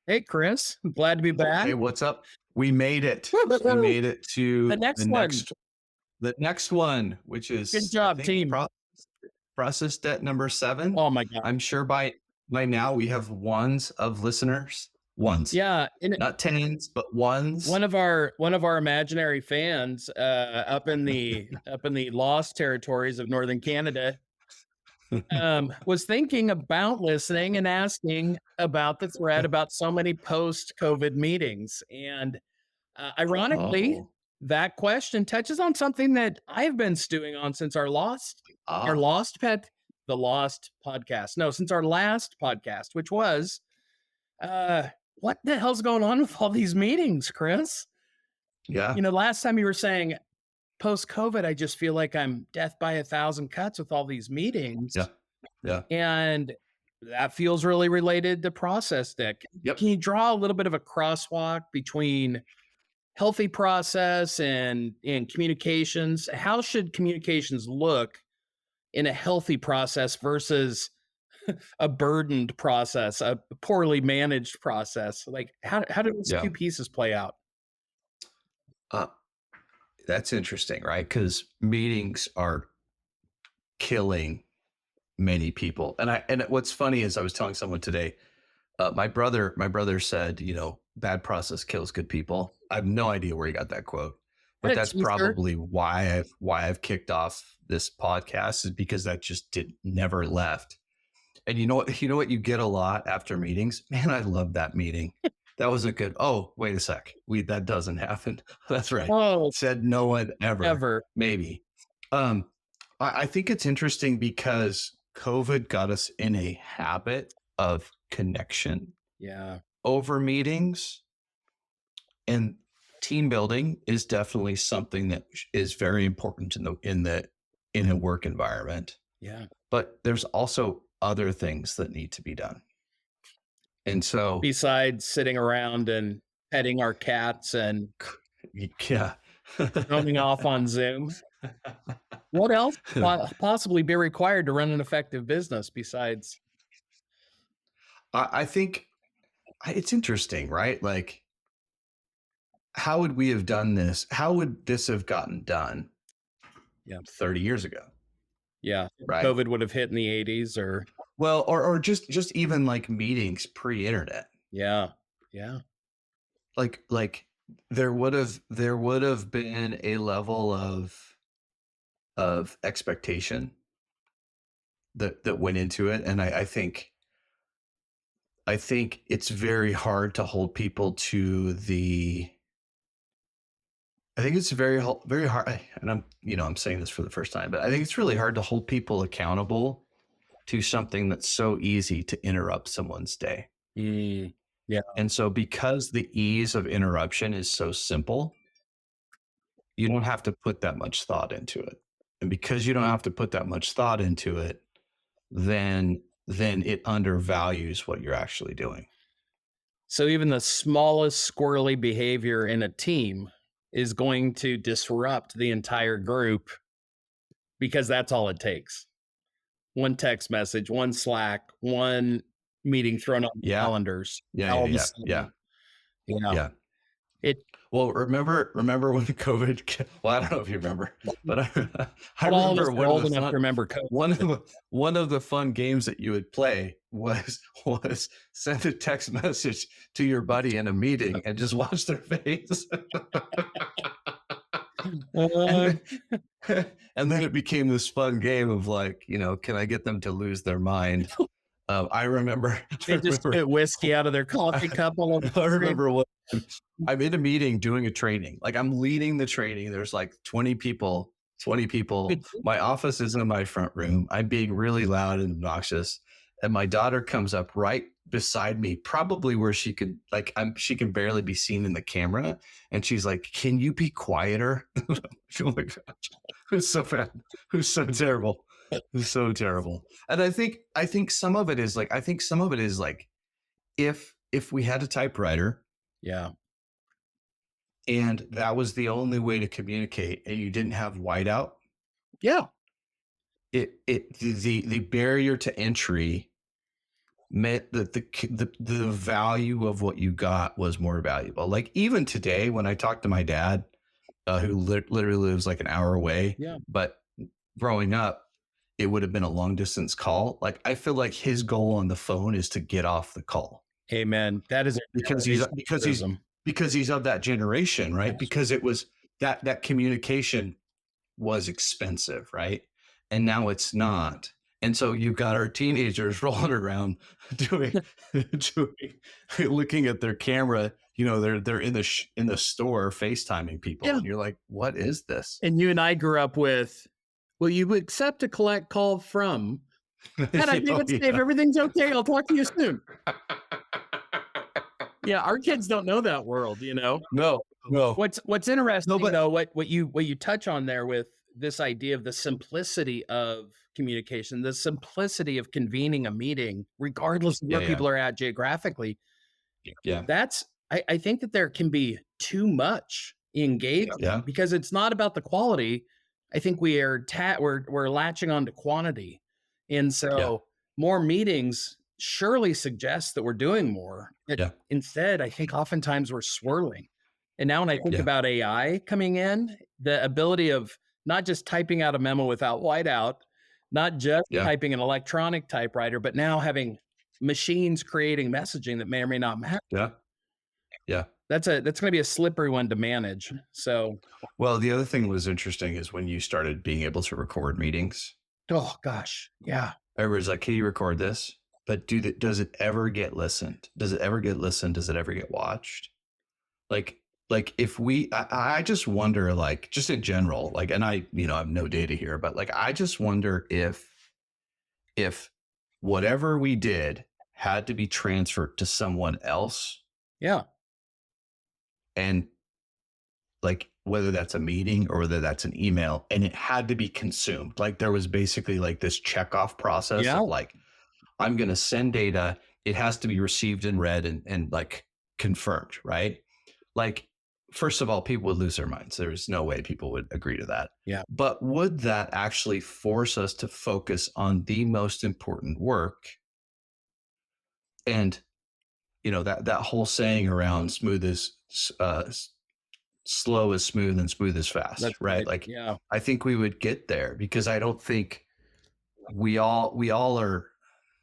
Hey, Chris. I'm glad to be back. Hey, what's up? We made it. We Woo-hoo. made it The to next one. the next one, which Good is I job, think team. process debt number 7. Oh my God. I'm sure by now we have ones of listeners. Ones. Yeah. And Not tens, but ones. one of our imaginary fans up in the lost territories of northern Canada was thinking about listening and asking about the thread about so many post-COVID meetings. And ironically, Oh. that question touches on something that I've been stewing on since our Ah. lost pet, the lost podcast. No, since our last podcast, which was uh, what the hell's going on with all these meetings, Chris? Yeah. Last time you were saying post COVID, I just feel like I'm death by a thousand cuts with all these Yeah. meetings. Yeah. And that feels really related to process deck. Yep. Can you draw a little bit of a crosswalk between healthy process and communications? How should communications look in a healthy process versus a burdened process, a poorly managed process? Like how do those Yeah. two pieces play out? Uh, that's interesting, right? Because meetings are killing many people. And what's funny is I was telling someone today. My brother said, bad process kills good people. I have no idea where he got that quote, And but a that's t-shirt. probably why I've kicked off this podcast is because that just did never left. And you know what you get a lot after meetings? Man, I love that meeting. That was a good. Oh, wait a sec. That doesn't happen. That's right. Oh, Said no one ever. ever. Maybe. Um, I think it's interesting because COVID got us in a habit of connection Yeah. over meetings, and team building is definitely something that is very important in a work environment, Yeah. but there's also other things that need to be done. And so Besides sitting around and petting our cats and yeah. roaming off on Zoom, what else could possibly be required to run an effective business besides? I think it's interesting, right? Like, how would we have done this? How would this have gotten done Yeah. 30 years ago? Yeah. Right. COVID would have hit in the 80s or Well, or just even like meetings pre-internet. yeah. Yeah. Like there would have been a level of expectation that went into it. And I think it's very hard to hold people to the I think it's very hard, and I'm saying this for the first time, but I think it's really hard to hold people accountable to something that's so easy to interrupt someone's day. Mm, yeah. And so because the ease of interruption is so simple, you don't have to put that much thought into it. And because you don't have to put that much thought into it, then it undervalues what you're actually doing. So even the smallest squirrely behavior in a team is going to disrupt the entire group because that's all it takes. One text message, one Slack, one meeting thrown on Yeah. calendars. Yeah, yeah, All of a yeah, yeah, sudden, yeah, yeah. it Well, remember when well, I don't know if you remember, but I not all of us remember are old enough to remember COVID. one of the one of the fun games that you would play was send a text message to your buddy in a meeting and just watch their face. And Uh, then and then it became this fun game of like, can I get them to lose their mind? I remember I they just remember spit whiskey out of their coffee cup all over I the screen. remember what I'm in a meeting doing a training. Like, I'm leading the training. There's like 20 people, 20 people. Good. My office is in my front room. I'm being really loud and obnoxious. And my daughter comes up right beside me, probably where she can barely be seen in the camera. And she's like, "Can you be quieter?" Oh my gosh. Who's so bad? Who's so terrible? Who's so terrible? And I think some of it is like, if we had a typewriter Yeah. and that was the only way to communicate and you didn't have whiteout, Yeah. the barrier to entry meant that the value of what you got was more valuable. Like even today, when I talk to my dad, who literally lives like an hour away, Yeah. but growing up, it would have been a long distance call. Like I feel like his goal on the phone is to get off the call Amen. That is a because generational truism. he's of that generation, right? Yes. Because it was that communication was expensive, right? And now it's not. And so you've got our teenagers rolling around doing, doing looking at their camera. You know, they're in in the store FaceTiming people, Yeah. and you're like, what is this? And you and I grew up with, will you accept a collect call from? Dad, I think Oh it's safe. yeah. Everything's okay. I'll talk to you soon. Yeah, our kids don't know that world, you know. No, no, What's no, interesting but though, what you touch on there with this idea of the simplicity of communication, the simplicity of convening a meeting, regardless of yeah, where yeah, people are at geographically, yeah, that's I think that there can be too much engagement yeah, because it's not about the quality. I think we're latching on to quantity. And yeah, so more meetings surely suggest that we're doing more. But yeah, instead, I think oftentimes we're swirling. And now when I think yeah, about AI coming in, the ability of not just typing out a memo without whiteout, not just yeah, typing an electronic typewriter, but now having machines creating messaging that may or may not matter. yeah, yeah. That's gonna be a slippery one to manage. So, Well, the other thing that was interesting is when you started being able to record meetings. oh gosh, yeah, Everybody's like, "Can you record this?" But does it ever get listened? Does it ever get listened? Does it ever get watched? Like, if I just wonder, like, just in general, like, and I have no data here, but like, I just wonder if whatever we did had to be transferred to someone else, yeah, and like whether that's a meeting or whether that's an email, and it had to be consumed. Like there was basically like this check off process yeah, of like, I'm going to send data. It has to be received and read and like confirmed, right? Like, first of all, people would lose their minds. There's no way people would agree to that. yeah, But would that actually force us to focus on the most important work? And that whole saying around smooth is slow is smooth and smooth is fast, that's right? right. Like, Yeah, I think we would get there because I don't think we all are.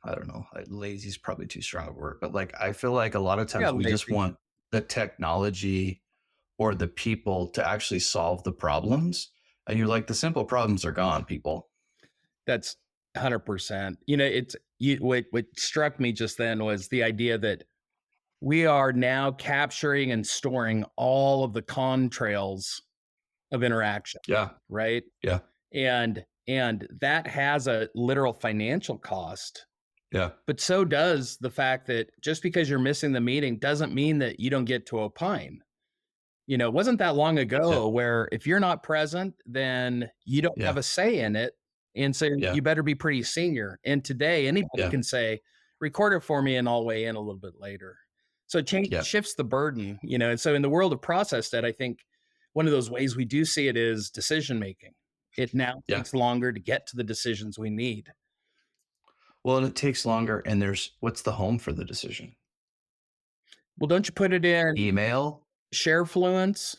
I don't know. Lazy is probably too strong a word, but like I feel like a lot of yeah, times we just lazy. want the technology or the people to actually solve the problems, and you're like, the simple problems are gone, people. That's 100%. You know, it's you what struck me just then was the idea that we are now capturing and storing all of the contrails of interaction, Yeah, right? yeah, And that has a literal financial cost. yeah, But so does the fact that just because you're missing the meeting doesn't mean that you don't get to opine. You know, it wasn't that long yeah, ago where if you're not present, then you don't yeah, have a say in it. And so yeah, you better be pretty senior. And today, anybody yeah, can say, record it for me and I'll weigh in a little bit later. So it yeah, shifts the burden, you know. And so in the world of process debt, I think one of those ways we do see it is decision making. It now yeah. takes longer to get to the decisions we need. Well, and it takes longer. And what's the home for the decision? Well, don't you put it in Email. Sharefluence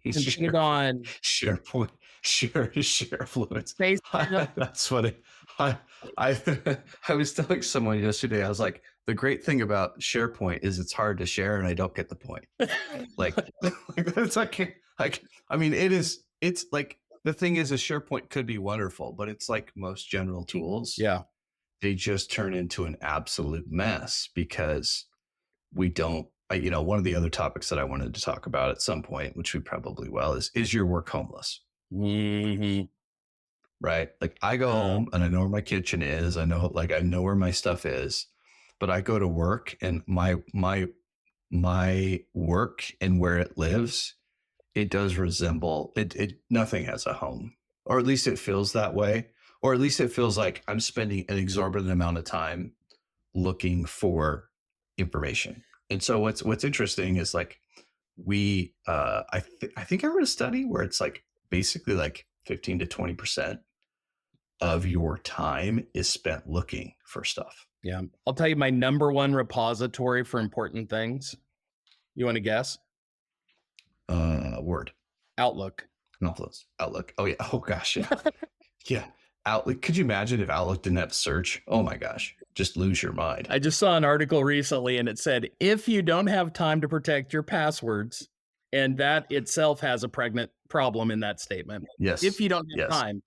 and put it Share, on SharePoint, ShareFluence. FaceTime? That's what I I was telling someone yesterday. I was like, the great thing about SharePoint is it's hard to share, and I don't get the point. Like, like that's I mean, it's like the thing is, a SharePoint could be wonderful, but it's like most general tools. Yeah. They just turn into an absolute mess because we don't. One of the other topics that I wanted to talk about at some point, which we probably will, is your work homeless, Mhm. right? Like I go home and I know where my kitchen is. I know where my stuff is, but I go to work and my work and where it lives, it does resemble it. Nothing has a home, or at least it feels that way, or at least it feels like I'm spending an exorbitant amount of time looking for information. And so what's interesting is like I think I read a study where it's like basically like 15 to 20% of your time is spent looking for stuff. Yeah. I'll tell you my number one repository for important things. You want to guess? Word. Outlook. Confluence. Outlook. Oh yeah. Oh gosh. Yeah. Yeah. Outlook. Could you imagine if Outlook didn't have search? Oh my gosh. Just lose your mind. I just saw an article recently and it said if you don't have time to protect your passwords, and that itself has a pregnant problem in that statement. If Yes. you don't have Yes. time,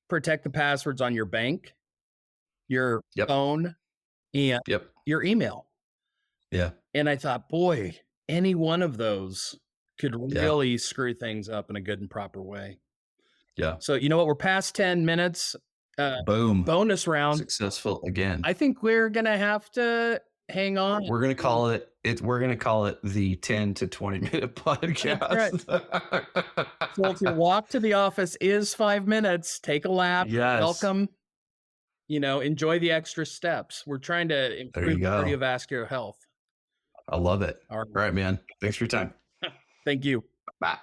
protect the passwords on your bank, your Yep. phone, and Yep. your email. Yeah. And I thought, boy, any one of those could Yeah. really screw things up in a good and proper way. Yeah. So, you know what? We're past 10 minutes. Boom. Bonus round. Successful again. I think we're going to have to hang on. We're gonna call it. We're gonna call it the 10 to 20 minute podcast. So if your walk to the office is 5 minutes, take a lap, Yes. welcome, enjoy the extra steps. We're trying to There improve you go. cardiovascular health. I love it. All All right, man. Thanks for your time. Thank you. Bye.